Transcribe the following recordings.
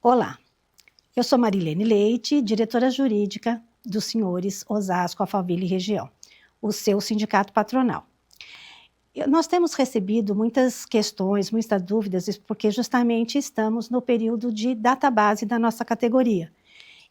Olá, eu sou Marilene Leite, diretora jurídica dos senhores Osasco, Alphaville e Região, o seu sindicato patronal. Nós temos recebido muitas questões, muitas dúvidas, porque justamente estamos no período de database da nossa categoria.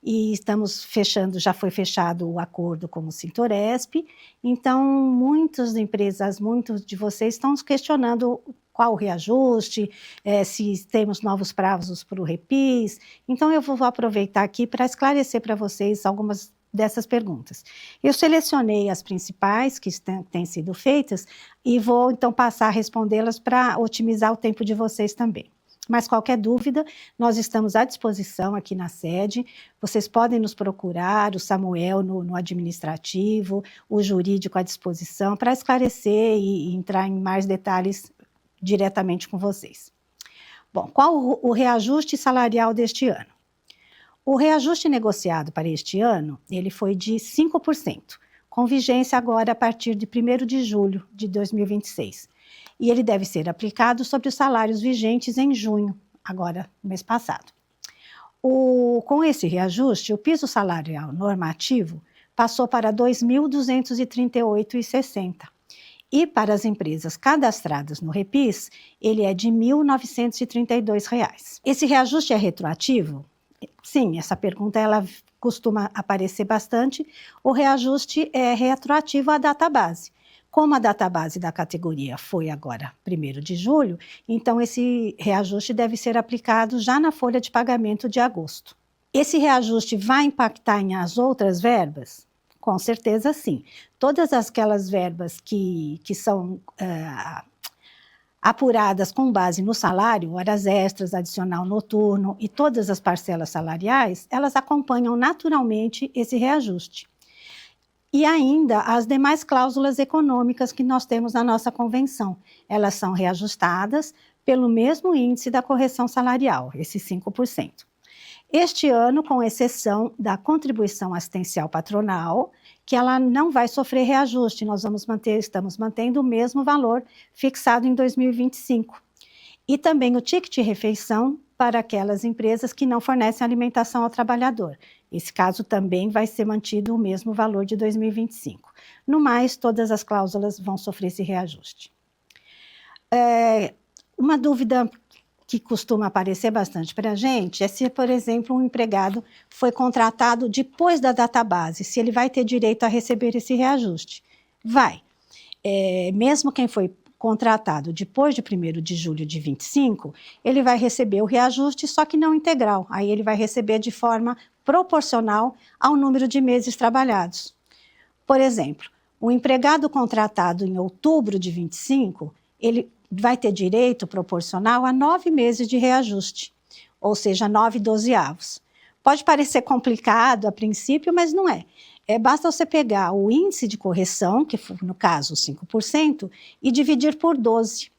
E estamos fechando, já foi fechado o acordo com o Sintoresp, então muitas empresas, muitos de vocês estão questionando qual o reajuste, se temos novos prazos para o Repis. Então eu vou aproveitar aqui para esclarecer para vocês algumas dessas perguntas. Eu selecionei as principais que têm sido feitas e vou então passar a respondê-las para otimizar o tempo de vocês também. Mas qualquer dúvida, nós estamos à disposição aqui na sede, vocês podem nos procurar, o Samuel no administrativo, o jurídico à disposição, para esclarecer e entrar em mais detalhes diretamente com vocês. Bom, qual o reajuste salarial deste ano? O reajuste negociado para este ano, ele foi de 5%, com vigência agora a partir de 1º de julho de 2026. E ele deve ser aplicado sobre os salários vigentes em junho, agora, no mês passado. Com esse reajuste, o piso salarial normativo passou para R$ 2.238,60. E para as empresas cadastradas no Repis, ele é de R$ 1.932. Esse reajuste é retroativo? Sim, essa pergunta ela costuma aparecer bastante. O reajuste é retroativo à database. Como a database da categoria foi agora 1º de julho, então esse reajuste deve ser aplicado já na folha de pagamento de agosto. Esse reajuste vai impactar em as outras verbas? Com certeza sim. Todas aquelas verbas que são apuradas com base no salário, horas extras, adicional noturno e todas as parcelas salariais, elas acompanham naturalmente esse reajuste. E ainda as demais cláusulas econômicas que nós temos na nossa convenção, elas são reajustadas pelo mesmo índice da correção salarial, esse 5%. Este ano, com exceção da contribuição assistencial patronal, que ela não vai sofrer reajuste, estamos mantendo o mesmo valor fixado em 2025. E também o ticket de refeição para aquelas empresas que não fornecem alimentação ao trabalhador. Esse caso também vai ser mantido o mesmo valor de 2025. No mais, todas as cláusulas vão sofrer esse reajuste. Uma dúvida que costuma aparecer bastante para a gente é se, por exemplo, um empregado foi contratado depois da database, se ele vai ter direito a receber esse reajuste. Vai. Mesmo quem foi contratado depois de 1º de julho de 25, ele vai receber o reajuste, só que não integral. Aí ele vai receber de forma proporcional ao número de meses trabalhados. Por exemplo, o empregado contratado em outubro de 25, ele vai ter direito proporcional a 9 meses de reajuste, ou seja, 9/12. Pode parecer complicado a princípio, mas não é. Basta você pegar o índice de correção, que foi, no caso, 5%, e dividir por 12.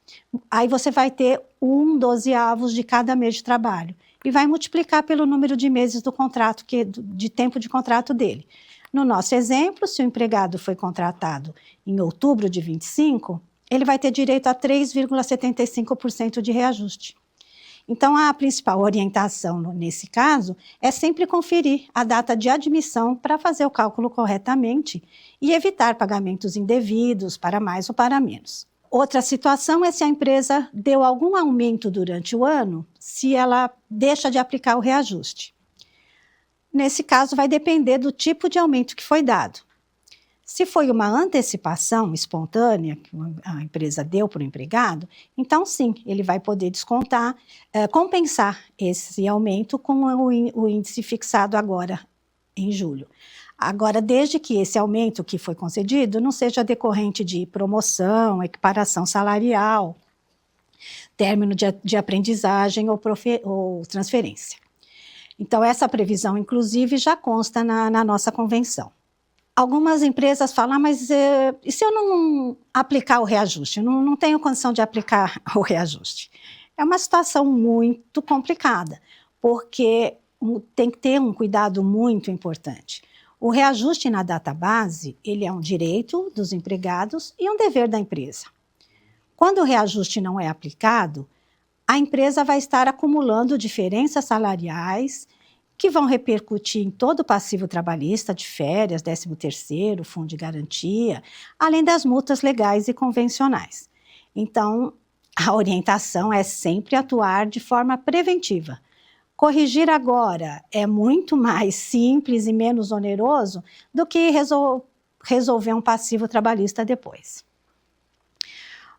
Aí você vai ter 1/12 de cada mês de trabalho. E vai multiplicar pelo número de meses do contrato, de tempo de contrato dele. No nosso exemplo, se o empregado foi contratado em outubro de 25, ele vai ter direito a 3,75% de reajuste. Então, a principal orientação nesse caso é sempre conferir a data de admissão para fazer o cálculo corretamente e evitar pagamentos indevidos para mais ou para menos. Outra situação é se a empresa deu algum aumento durante o ano, se ela deixa de aplicar o reajuste. Nesse caso, vai depender do tipo de aumento que foi dado. Se foi uma antecipação espontânea que a empresa deu para o empregado, então sim, ele vai poder descontar, compensar esse aumento com o índice fixado agora em julho. Agora, desde que esse aumento que foi concedido não seja decorrente de promoção, equiparação salarial, término de aprendizagem ou transferência. Então, essa previsão, inclusive, já consta na nossa convenção. Algumas empresas falam, mas e se eu não aplicar o reajuste? Eu não tenho condição de aplicar o reajuste. É uma situação muito complicada, porque tem que ter um cuidado muito importante. O reajuste na database, ele é um direito dos empregados e um dever da empresa. Quando o reajuste não é aplicado, a empresa vai estar acumulando diferenças salariais que vão repercutir em todo o passivo trabalhista de férias, 13º, fundo de garantia, além das multas legais e convencionais. Então, a orientação é sempre atuar de forma preventiva. Corrigir agora é muito mais simples e menos oneroso do que resolver um passivo trabalhista depois.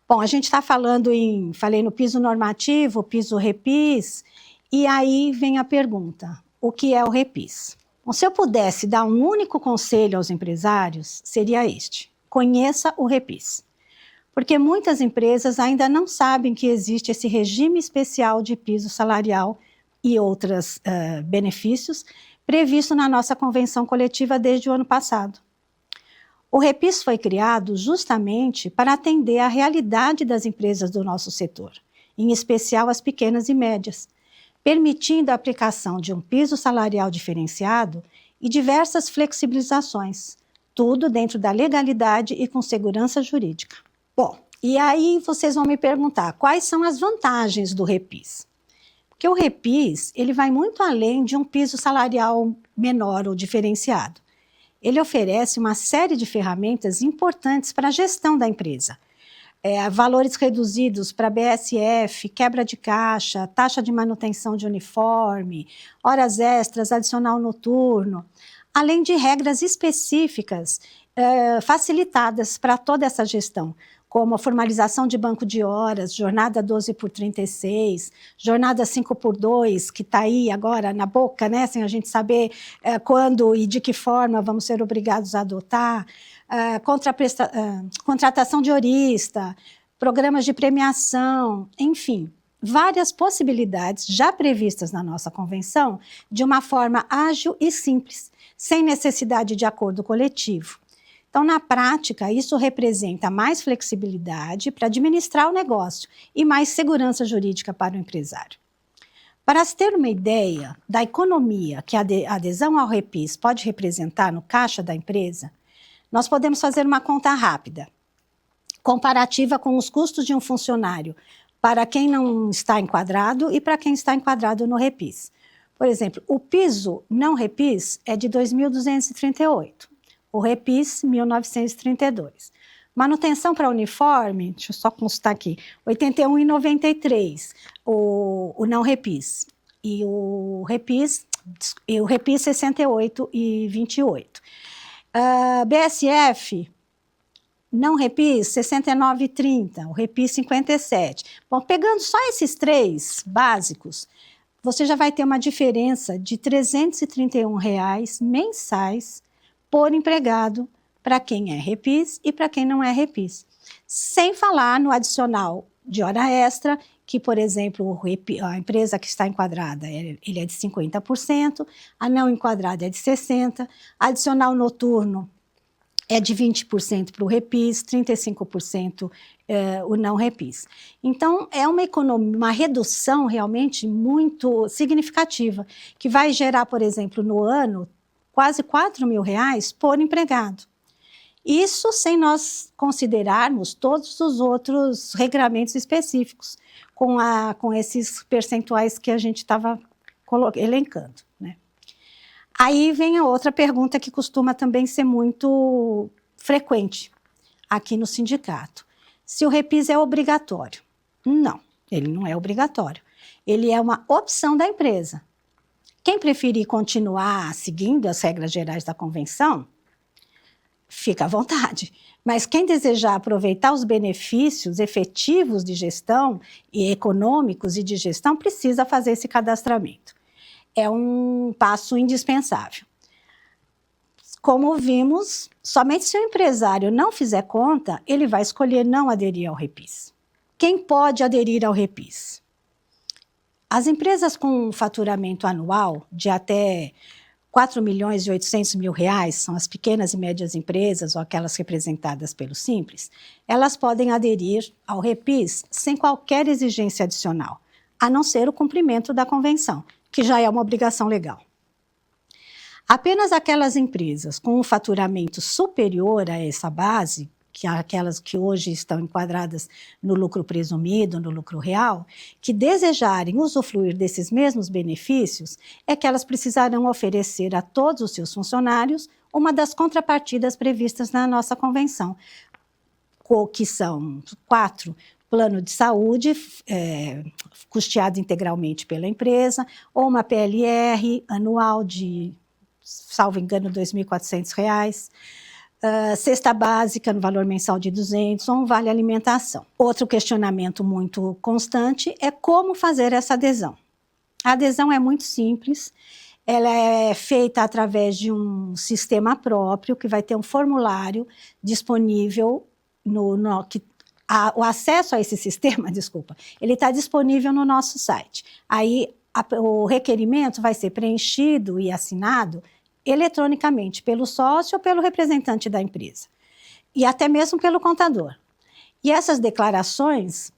Bom, a gente está falei no piso normativo, piso repis, e aí vem a pergunta, o que é o repis? Bom, se eu pudesse dar um único conselho aos empresários, seria este: conheça o repis. Porque muitas empresas ainda não sabem que existe esse regime especial de piso salarial e outros benefícios previsto na nossa convenção coletiva desde o ano passado. O repis foi criado justamente para atender à realidade das empresas do nosso setor, em especial as pequenas e médias, permitindo a aplicação de um piso salarial diferenciado e diversas flexibilizações, tudo dentro da legalidade e com segurança jurídica. Bom, e aí vocês vão me perguntar, quais são as vantagens do repis? Porque o repis, ele vai muito além de um piso salarial menor ou diferenciado. Ele oferece uma série de ferramentas importantes para a gestão da empresa. Valores reduzidos para BSF, quebra de caixa, taxa de manutenção de uniforme, horas extras, adicional noturno, além de regras específicas facilitadas para toda essa gestão, como a formalização de banco de horas, jornada 12x36, jornada 5x2, que está aí agora na boca, né, sem a gente saber quando e de que forma vamos ser obrigados a adotar, contratação de horista, programas de premiação, enfim, várias possibilidades já previstas na nossa convenção de uma forma ágil e simples, sem necessidade de acordo coletivo. Então, na prática, isso representa mais flexibilidade para administrar o negócio e mais segurança jurídica para o empresário. Para se ter uma ideia da economia que a adesão ao repis pode representar no caixa da empresa, nós podemos fazer uma conta rápida, comparativa com os custos de um funcionário para quem não está enquadrado e para quem está enquadrado no repis. Por exemplo, o piso não repis é de 2.238. O repis, 1.932. Manutenção para uniforme, deixa eu só constar aqui, 81,93, o não repis. E o repis 68,28. BSF, não repis, 69,30, o repis 57. Bom, pegando só esses três básicos, você já vai ter uma diferença de R$ 331 mensais por empregado para quem é repis e para quem não é repis. Sem falar no adicional de hora extra, que, por exemplo, a empresa que está enquadrada ele é de 50%, a não enquadrada é de 60%, adicional noturno é de 20% para o repis, 35% o não repis. Então, é uma redução realmente muito significativa, que vai gerar, por exemplo, no ano, quase R$ 4.000 por empregado. Isso sem nós considerarmos todos os outros regramentos específicos, com esses percentuais que a gente estava elencando, né? Aí vem a outra pergunta que costuma também ser muito frequente aqui no sindicato. Se o repis é obrigatório? Não, ele não é obrigatório. Ele é uma opção da empresa. Quem preferir continuar seguindo as regras gerais da convenção, fica à vontade. Mas quem desejar aproveitar os benefícios efetivos de gestão e econômicos e de gestão, precisa fazer esse cadastramento. É um passo indispensável. Como vimos, somente se o empresário não fizer conta, ele vai escolher não aderir ao repis. Quem pode aderir ao repis? As empresas com um faturamento anual de até R$4.800.000, são as pequenas e médias empresas ou aquelas representadas pelo Simples, elas podem aderir ao repis sem qualquer exigência adicional, a não ser o cumprimento da convenção, que já é uma obrigação legal. Apenas aquelas empresas com um faturamento superior a essa base, que aquelas que hoje estão enquadradas no lucro presumido, no lucro real, que desejarem usufruir desses mesmos benefícios, é que elas precisarão oferecer a todos os seus funcionários uma das contrapartidas previstas na nossa convenção, que são 4: plano de saúde, custeado integralmente pela empresa, ou uma PLR anual de, salvo engano, R$ 2.400, cesta básica no valor mensal de 200, ou um vale alimentação. Outro questionamento muito constante é como fazer essa adesão. A adesão é muito simples, ela é feita através de um sistema próprio, que vai ter um formulário disponível o acesso a esse sistema, ele está disponível no nosso site. Aí o requerimento vai ser preenchido e assinado eletronicamente pelo sócio ou pelo representante da empresa, e até mesmo pelo contador. E essas declarações,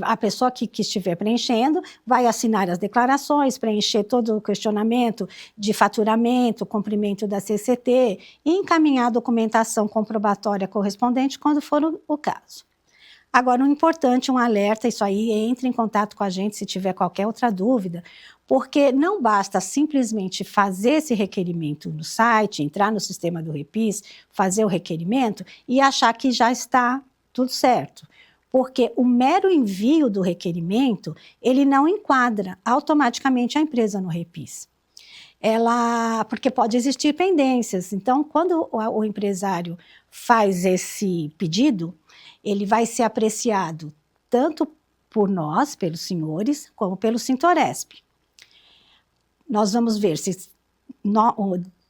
a pessoa que estiver preenchendo vai assinar as declarações, preencher todo o questionamento de faturamento, cumprimento da CCT e encaminhar a documentação comprobatória correspondente quando for o caso. Agora, um importante, um alerta, isso aí, entre em contato com a gente se tiver qualquer outra dúvida, porque não basta simplesmente fazer esse requerimento no site, entrar no sistema do Repis, fazer o requerimento e achar que já está tudo certo. Porque o mero envio do requerimento, ele não enquadra automaticamente a empresa no Repis. Porque pode existir pendências. Então, quando o empresário faz esse pedido, ele vai ser apreciado tanto por nós, pelos senhores, como pelo Sintoresp. Nós vamos ver se,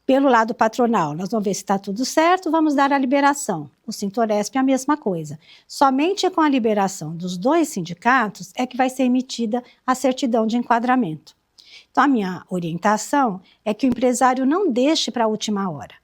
pelo lado patronal, nós vamos ver se está tudo certo, vamos dar a liberação. O Sintoresp é a mesma coisa. Somente com a liberação dos dois sindicatos é que vai ser emitida a certidão de enquadramento. Então, a minha orientação é que o empresário não deixe para a última hora,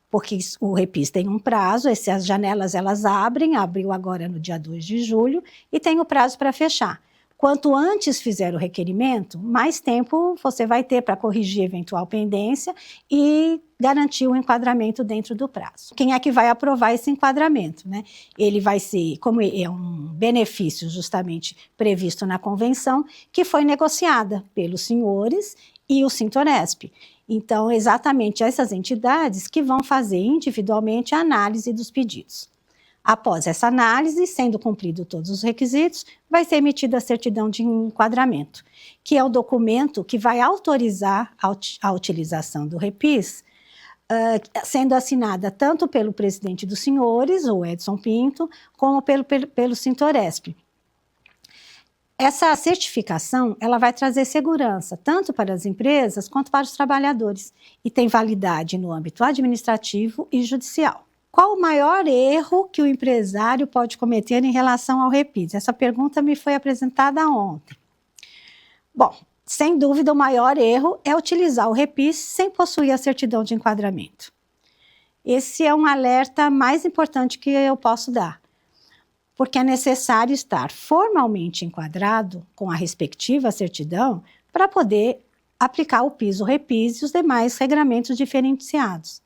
porque o Repis tem um prazo, as janelas elas abriu agora no dia 2 de julho, e tem o prazo para fechar. Quanto antes fizer o requerimento, mais tempo você vai ter para corrigir eventual pendência e garantir o enquadramento dentro do prazo. Quem é que vai aprovar esse enquadramento, né? Ele vai ser, como é um benefício justamente previsto na convenção, que foi negociada pelos senhores e o Sintoresp. Então, exatamente essas entidades que vão fazer individualmente a análise dos pedidos. Após essa análise, sendo cumprido todos os requisitos, vai ser emitida a certidão de enquadramento, que é o documento que vai autorizar a utilização do Repis, sendo assinada tanto pelo presidente dos senhores, o Edson Pinto, como pelo Sintoresp. Essa certificação, ela vai trazer segurança, tanto para as empresas quanto para os trabalhadores, e tem validade no âmbito administrativo e judicial. Qual o maior erro que o empresário pode cometer em relação ao Repis? Essa pergunta me foi apresentada ontem. Bom, sem dúvida o maior erro é utilizar o Repis sem possuir a certidão de enquadramento. Esse é um alerta mais importante que eu posso dar, porque é necessário estar formalmente enquadrado com a respectiva certidão para poder aplicar o PIS, o Repis e os demais regramentos diferenciados.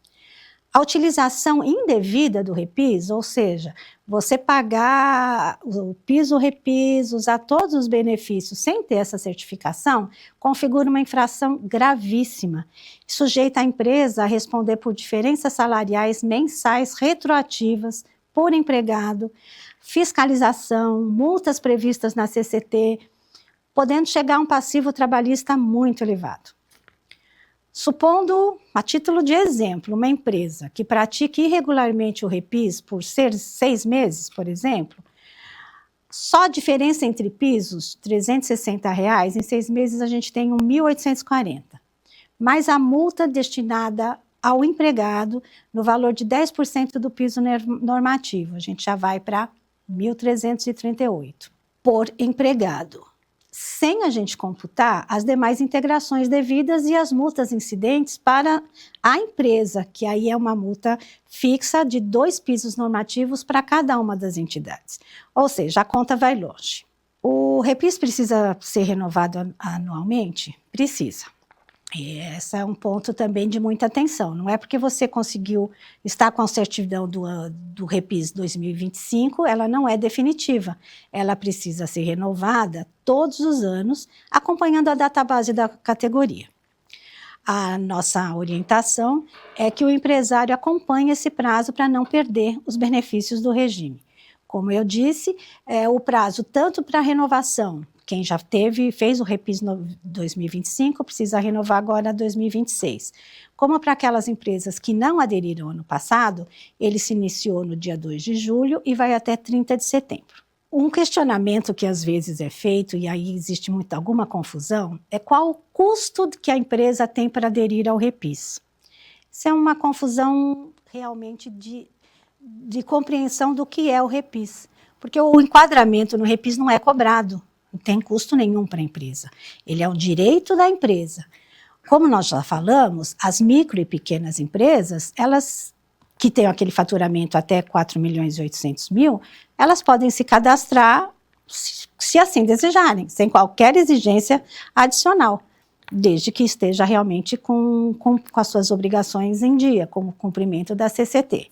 A utilização indevida do Repis, ou seja, você pagar o PIS, o Repis, usar todos os benefícios sem ter essa certificação, configura uma infração gravíssima, sujeita a empresa a responder por diferenças salariais mensais retroativas por empregado, fiscalização, multas previstas na CCT, podendo chegar a um passivo trabalhista muito elevado. Supondo, a título de exemplo, uma empresa que pratique irregularmente o Repis por 6 meses, por exemplo, só a diferença entre pisos, R$ 360, em 6 meses a gente tem 1.840, mais a multa destinada ao empregado no valor de 10% do piso normativo, a gente já vai para 1.338 por empregado, sem a gente computar as demais integrações devidas e as multas incidentes para a empresa, que aí é uma multa fixa de 2 pisos normativos para cada uma das entidades. Ou seja, a conta vai longe. O Repis precisa ser renovado anualmente? Precisa. E esse é um ponto também de muita atenção. Não é porque você conseguiu estar com a certidão do REPIS 2025, ela não é definitiva. Ela precisa ser renovada todos os anos, acompanhando a database da categoria. A nossa orientação é que o empresário acompanhe esse prazo para não perder os benefícios do regime. Como eu disse, o prazo tanto para renovação, quem já fez o REPIS 2025, precisa renovar agora 2026. Como para aquelas empresas que não aderiram ano passado, ele se iniciou no dia 2 de julho e vai até 30 de setembro. Um questionamento que às vezes é feito, e aí existe alguma confusão, é qual o custo que a empresa tem para aderir ao REPIS. Isso é uma confusão realmente de compreensão do que é o REPIS, porque o enquadramento no REPIS não é cobrado, não tem custo nenhum para a empresa. Ele é um direito da empresa. Como nós já falamos, as micro e pequenas empresas, elas que têm aquele faturamento até 4.800.000, elas podem se cadastrar se assim desejarem, sem qualquer exigência adicional, desde que esteja realmente com as suas obrigações em dia, com o cumprimento da CCT.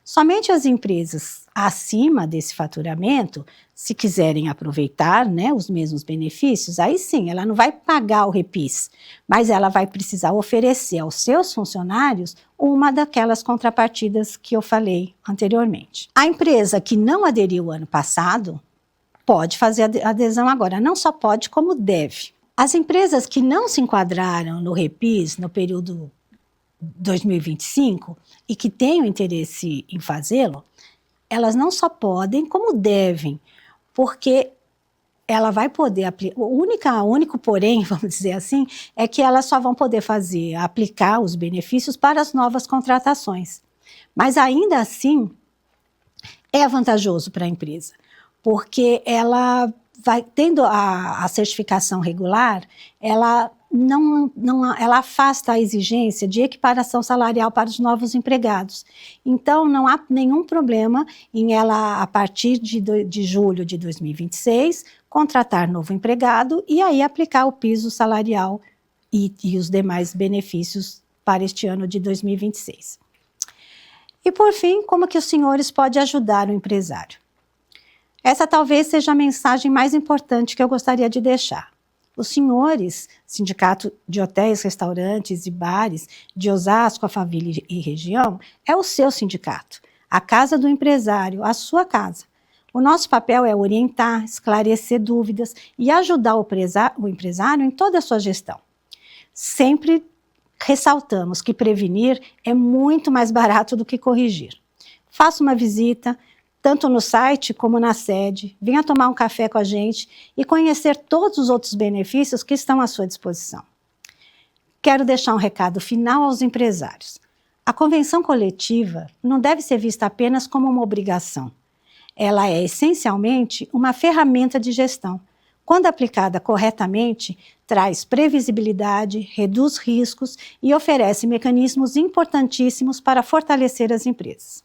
Somente as empresas acima desse faturamento, se quiserem aproveitar, né, os mesmos benefícios, aí sim, ela não vai pagar o REPIS, mas ela vai precisar oferecer aos seus funcionários uma daquelas contrapartidas que eu falei anteriormente. A empresa que não aderiu ano passado pode fazer a adesão agora, não só pode, como deve. As empresas que não se enquadraram no REPIS no período 2025 e que tenham interesse em fazê-lo, elas não só podem, como devem, porque ela vai poder aplicar. O único porém, vamos dizer assim, é que elas só vão poder aplicar os benefícios para as novas contratações. Mas ainda assim, é vantajoso para a empresa, porque ela vai tendo a certificação regular, ela ela afasta a exigência de equiparação salarial para os novos empregados. Então, não há nenhum problema em ela, a partir de julho de 2026, contratar novo empregado e aí aplicar o piso salarial e os demais benefícios para este ano de 2026. E, por fim, como que os senhores podem ajudar o empresário? Essa talvez seja a mensagem mais importante que eu gostaria de deixar. Os senhores, Sindicato de Hotéis, Restaurantes e Bares de Osasco, Alphaville e região, é o seu sindicato, a casa do empresário, a sua casa. O nosso papel é orientar, esclarecer dúvidas e ajudar o empresário em toda a sua gestão. Sempre ressaltamos que prevenir é muito mais barato do que corrigir. Faça uma visita, tanto no site como na sede, venha tomar um café com a gente e conhecer todos os outros benefícios que estão à sua disposição. Quero deixar um recado final aos empresários. A convenção coletiva não deve ser vista apenas como uma obrigação. Ela é, essencialmente, uma ferramenta de gestão. Quando aplicada corretamente, traz previsibilidade, reduz riscos e oferece mecanismos importantíssimos para fortalecer as empresas.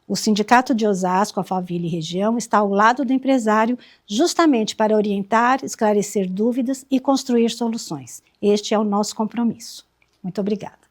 O Sindicato de Osasco, Alphaville e região está ao lado do empresário justamente para orientar, esclarecer dúvidas e construir soluções. Este é o nosso compromisso. Muito obrigada.